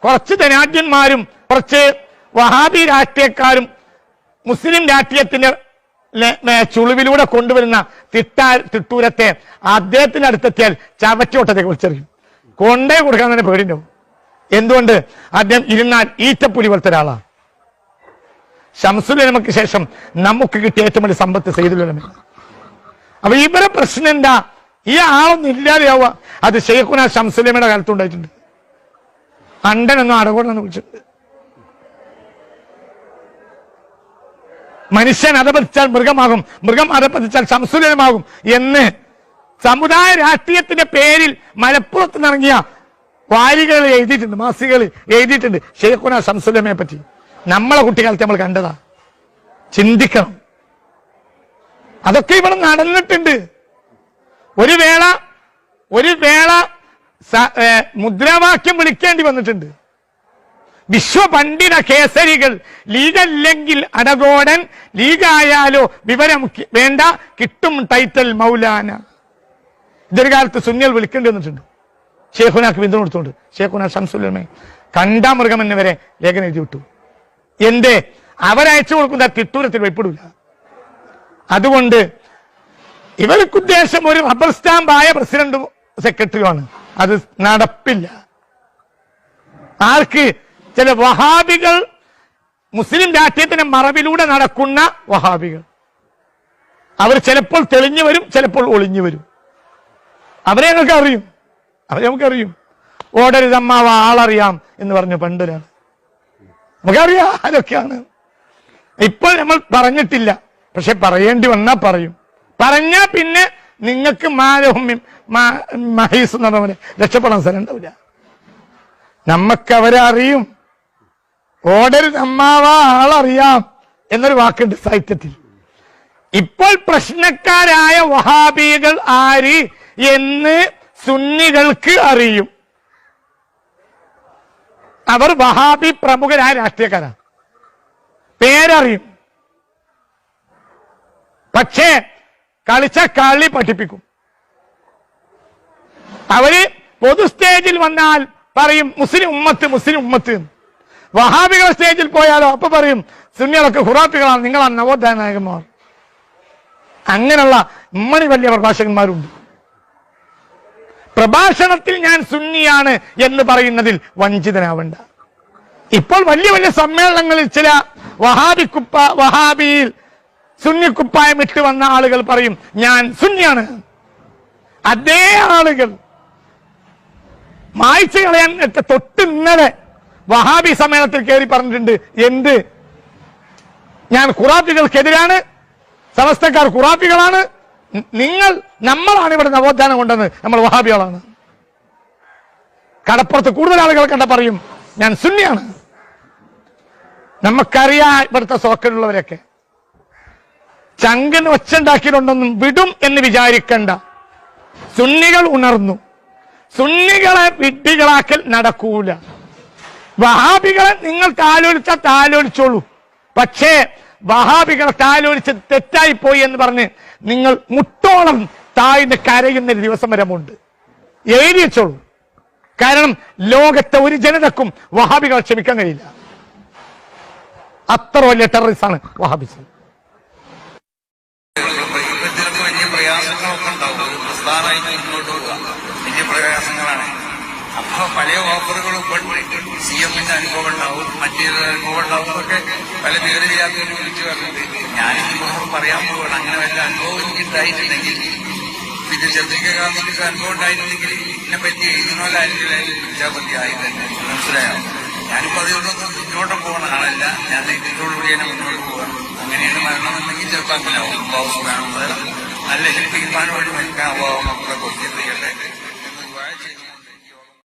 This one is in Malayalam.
കുറച്ച് ധനാഢ്യന്മാരും കുറച്ച് വഹാബി രാഷ്ട്രീയക്കാരും മുസ്ലിം രാഷ്ട്രീയത്തിന്റെ ചുളിവിലൂടെ കൊണ്ടുവരുന്ന തിട്ടൂരത്തെ അദ്ദേഹത്തിന്റെ അടുത്തെത്തിയാൽ ചവറ്റോട്ടത്തെ കുറിച്ചറിയും. കൊണ്ടേ കൊടുക്കാൻ തന്നെ പേടിണ്ടാവും. എന്തുകൊണ്ട്? അദ്ദേഹം ഇരുന്നാൽ ഈറ്റപ്പുലി പോലത്തെ ഒരാളാണ്. ശംസുൽ ഉലമയ്ക്ക് ശേഷം നമുക്ക് കിട്ടിയ ഏറ്റവും വലിയ സമ്പത്ത് സയ്യിദുൽ ഉലമയാണ്. അപ്പൊ ഇവരെ പ്രശ്നം എന്താ? ഈ ആളൊന്നും ഇല്ലാതെയാവുക. അത് ശൈഖുന ശംസുൽ ഉലമയുടെ കാലത്തുണ്ടായിട്ടുണ്ട്. അണ്ടനെന്നോ അടകോടെന്നോ വിളിച്ചിട്ടുണ്ട്. മനുഷ്യൻ അധപതിച്ചാൽ മൃഗമാകും, മൃഗം അധപതിച്ചാൽ ശംസുൽ ഉലമാകും എന്ന് സമുദായ രാഷ്ട്രീയത്തിന്റെ പേരിൽ മലപ്പുറത്ത് നിറങ്ങിയ വാരികൾ എഴുതിയിട്ടുണ്ട്, മാസികകൾ എഴുതിയിട്ടുണ്ട് ശൈഖുന ശംസുൽ ഉലമയെ പറ്റി. നമ്മളെ കുട്ടിക്കാലത്ത് നമ്മൾ കണ്ടതാ. ചിന്തിക്കണം. അതൊക്കെ ഇവിടെ നടന്നിട്ടുണ്ട്. ഒരു വേള മുദ്രാവാക്യം വിളിക്കേണ്ടി വന്നിട്ടുണ്ട്. വിശ്വപണ്ഡിത കേസരികൾ, ലീഗല്ലെങ്കിൽ അടകോടൻ, ലീഗായാലോ വിവരം വേണ്ട, കിട്ടും ടൈറ്റൽ മൗലാന. ഇതൊരു കാലത്ത് സുന്നികൾ വിളിക്കേണ്ടി വന്നിട്ടുണ്ട്. ശൈഖുനാക്ക് പിന്തുണ കൊടുത്തുകൊണ്ട് ശൈഖുന ശംസുൽ ഉലമയെ കണ്ടാ മൃഗം എന്നെ വരെ ലേഖനം എഴുതി വിട്ടു. എന്റെ അവരയച്ചു കൊടുക്കുന്ന തിട്ടൂരത്തിൽ വെപ്പിടില്ല. അതുകൊണ്ട് ഇവർക്ക് ഉദ്ദേശം ഒരു റബ്ബർ സ്റ്റാമ്പായ പ്രസിഡന്റും സെക്രട്ടറിയുമാണ്. അത് നടപ്പില്ല. ആർക്ക്? ചില വഹാബികൾ, മുസ്ലിം രാഷ്ട്രീയത്തിന്റെ മറവിലൂടെ നടക്കുന്ന വഹാബികൾ. അവർ ചിലപ്പോൾ തെളിഞ്ഞു വരും, ചിലപ്പോൾ ഒളിഞ്ഞു വരും. അവരെ നമുക്കറിയും. ഓടരുതമ്മാവ ആളറിയാം എന്ന് പറഞ്ഞു പണ്ടൊരാണ്. നമുക്കറിയാം അതൊക്കെയാണ്. ഇപ്പോൾ നമ്മൾ പറഞ്ഞിട്ടില്ല, പക്ഷെ പറയേണ്ടി വന്നാൽ പറയും. പറഞ്ഞാ പിന്നെ നിങ്ങൾക്ക് മഹീസ് എന്ന് പറഞ്ഞ പോലെ രക്ഷപ്പെടാൻ സ്ഥലം ഉണ്ടാവില്ല. നമ്മക്കവരെ അറിയും. ഓടരുതമ്മാവ ആളറിയാം എന്നൊരു വാക്കുണ്ട് സാഹിത്യത്തിൽ. ഇപ്പോൾ പ്രശ്നക്കാരായ വഹാബികൾ ആര് എന്ന് സുന്നികൾക്ക് അറിയും. അവർ വഹാബി പ്രമുഖരായ രാഷ്ട്രീയക്കാരാണ്. പേരറിയും. പക്ഷേ കളിച്ച കളി പഠിപ്പിക്കും. അവര് പൊതു സ്റ്റേജിൽ വന്നാൽ പറയും മുസ്ലിം ഉമ്മത്ത്. വഹാബികൾ സ്റ്റേജിൽ പോയാലോ അപ്പൊ പറയും സുന്നികളൊക്കെ ഖുറാഫികളാണ്, നിങ്ങളാണ് നവോത്ഥാന നായകന്മാർ. അങ്ങനെയുള്ള ഉമ്മണി വലിയ പ്രഭാഷകന്മാരുണ്ട്. പ്രഭാഷണത്തിൽ ഞാൻ സുന്നിയാണ് എന്ന് പറയുന്നതിൽ വഞ്ചിതനാവണ്ട. ഇപ്പോൾ വലിയ വലിയ സമ്മേളനങ്ങളിൽ ചില വഹാബിയിൽ സുന്നിക്കുപ്പായം ഇട്ട് വന്ന ആളുകൾ പറയും ഞാൻ സുന്നിയാണ്. അതേ ആളുകൾ മായ്ച്ചു കളയാൻ തൊട്ട് ഇന്നലെ വഹാബി സമ്മേളനത്തിൽ കയറി പറഞ്ഞിട്ടുണ്ട്, എന്ത് ഞാൻ ഖുറാഫികൾക്കെതിരാണ്, സമസ്തക്കാർ ഖുറാഫികളാണ്, നമ്മളാണ് ഇവിടെ നവോത്ഥാനം കൊണ്ടെന്ന്, നമ്മൾ വഹാബികളാണ്. കടപ്പുറത്ത് കൂടുതൽ ആളുകൾ കണ്ട പറയും ഞാൻ സുന്നിയാണ്. നമുക്കറിയാം ഇവിടുത്തെ സോക്കലുള്ളവരൊക്കെ ചങ്കന് ഒച്ചുണ്ടാക്കിയിട്ടുണ്ടെന്നും വിടും എന്ന് വിചാരിക്കണ്ട. സുന്നികൾ ഉണർന്നു. സുന്നികളെ വിഡ്ഢികളാക്കൽ നടക്കൂല. വഹാബികളെ നിങ്ങൾ താലോലിച്ചോളൂ. പക്ഷേ വഹാബികളെ താലോലിച്ച് തെറ്റായിപ്പോയി എന്ന് പറഞ്ഞ് നിങ്ങൾ മുട്ടോളം താഴ്ന്ന് കരയുന്ന ദിവസം വരമുണ്ട്. എഴുതി വെച്ചോളൂ. കാരണം ലോകത്തെ ഒരു ജനതക്കും വഹാബികളെ ക്ഷമിക്കാൻ കഴിയില്ല. അത്ര വലിയ ടെററിസ്റ്റാണ് വഹാബിസം. വലിയ പ്രയാസങ്ങളൊക്കെ ഉണ്ടാവും. പ്രസ്ഥാനമായിട്ട് മുന്നോട്ട് പോവുക വലിയ പ്രയാസങ്ങളാണ്. അപ്പൊ പല ഓഫറുകളും CM-ന്റെ അനുഭവം ഉണ്ടാവും, മറ്റേത് അനുഭവം ഉണ്ടാവും എന്നൊക്കെ പല വിവരമില്ലാത്തവർ വിളിച്ചു പറഞ്ഞിട്ട് ഞാനിപ്പോൾ പറയാൻ പോവുകയാണ്. അങ്ങനെ വല്ല അനുഭവം എനിക്ക് ഉണ്ടായിട്ടുണ്ടെങ്കിൽ, പിന്നെ ചന്ദ്രിക ഗാന്ധിക്ക് അനുഭവം ഉണ്ടായിട്ടുണ്ടെങ്കിൽ ഇതിനെപ്പറ്റി എഴുതുന്നവരായിരിക്കും വിളിച്ചാൽ മതി. ആയി തന്നെ മനസ്സിലായോ? ഞാനിപ്പോൾ അതുകൊണ്ടൊന്നും മുന്നോട്ട് പോകുന്ന ആളല്ല. ഞാൻ ഇതിനോടുകൂടി തന്നെ മുന്നോട്ട് പോകാം. അങ്ങനെയാണ് മരണമെന്നുണ്ടെങ്കിൽ ചിലപ്പോൾ അങ്ങനെ ആവും. നല്ല തീരുമാനം വഴി മരിക്കാൻ മക്കളെ കൊച്ചിരിക്കട്ടെ.